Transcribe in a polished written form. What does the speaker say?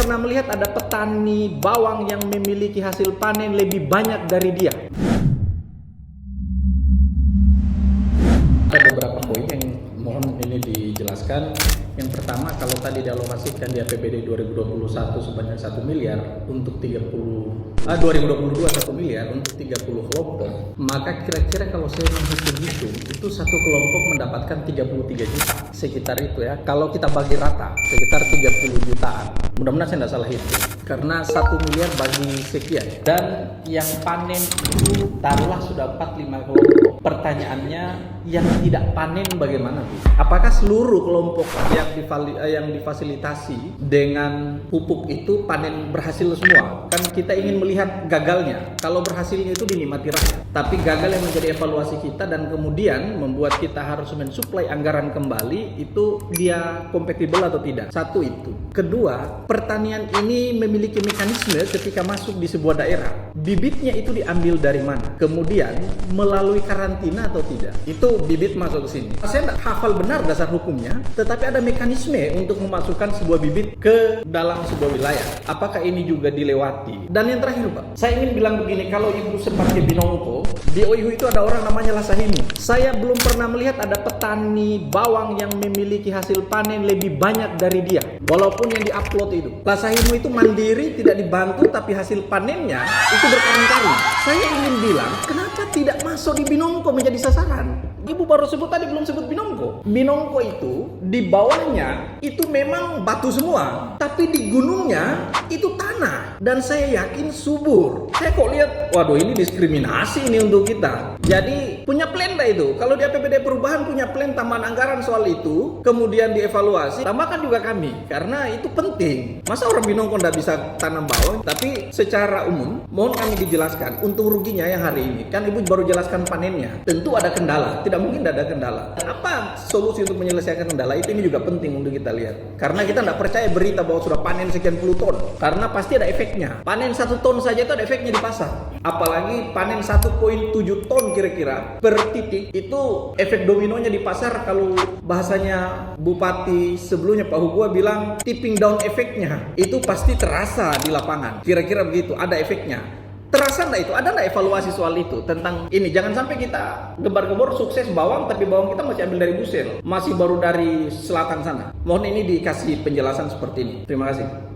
pernah melihat ada petani bawang yang memiliki hasil panen lebih banyak dari dia. Ada beberapa poin yang mohon ini dijelaskan. Yang pertama, kalau tadi dialokasikan di APBD 2021 sebanyak 1 miliar untuk 2022 1 miliar untuk 30 kelompok, maka kira-kira kalau saya menghitung itu satu kelompok mendapatkan 33 juta, sekitar itu ya. Kalau kita bagi rata sekitar 30 jutaan. Mudah-mudahan saya tidak salah hitung, karena 1 miliar bagi sekian. Dan yang panen itu taruhlah sudah 4-5 kelompok. Pertanyaannya, yang tidak panen bagaimana, Bu? Apakah seluruh kelompok yang difasilitasi dengan pupuk itu panen berhasil semua? Kan kita ingin melihat gagalnya. Kalau berhasilnya itu dinikmati rakyat. Tapi gagal yang menjadi evaluasi kita dan kemudian membuat kita harus mensuplai anggaran kembali, itu dia kompatibel atau tidak? Satu itu. Kedua, pertanian ini memiliki mekanisme ketika masuk di sebuah daerah. Bibitnya itu diambil dari mana? Kemudian melalui karantina atau tidak? Itu bibit masuk ke sini. Saya tidak hafal benar dasar hukumnya, tetapi ada mekanisme untuk memasukkan sebuah bibit ke dalam sebuah wilayah. Apakah ini juga dilewati? Dan yang terakhir, Pak, saya ingin bilang begini, kalau Ibu sempat ke Binongko, di Oihu itu ada orang namanya Lasahimu. Saya belum pernah melihat ada petani bawang yang memiliki hasil panen lebih banyak dari dia, walaupun yang diupload itu. Lasahimu itu mandiri, tidak dibantu, tapi hasil panennya itu berkali-kali. Saya ingin bilang, kenapa tidak masuk di Binongko menjadi sasaran? Ibu baru sebut tadi, belum sebut Binongko. Binongko itu di bawahnya itu memang batu semua, tapi di gunungnya itu tanah, dan saya yakin subur. Saya kok lihat, waduh, ini diskriminasi ini untuk kita. Jadi punya plan dah itu. Kalau di APBD perubahan punya plan tambahan anggaran soal itu, kemudian dievaluasi, tambahkan juga kami, karena itu penting. Masa orang Binongko tidak bisa tanam bawang? Tapi secara umum, mohon kami dijelaskan untung ruginya yang hari ini. Kan Ibu baru jelaskan panennya. Tentu ada kendala, tidak mungkin tidak ada kendala. Apa solusi untuk menyelesaikan kendala itu? Ini juga penting untuk kita lihat. Karena kita tidak percaya berita bahwa sudah panen sekian puluh ton. Karena pasti ada efeknya. Panen 1 ton saja itu ada efeknya di pasar. Apalagi panen 1,7 ton kira-kira per titik, itu efek dominonya di pasar. Kalau bahasanya Bupati sebelumnya Pak Hugua bilang tipping down efeknya, itu pasti terasa di lapangan. Kira-kira begitu, ada efeknya. Terasa enggak itu? Ada enggak evaluasi soal itu tentang ini? Jangan sampai kita gembar-gembor sukses bawang, tapi bawang kita masih ambil dari Busel, masih baru dari selatan sana. Mohon ini dikasih penjelasan seperti ini. Terima kasih.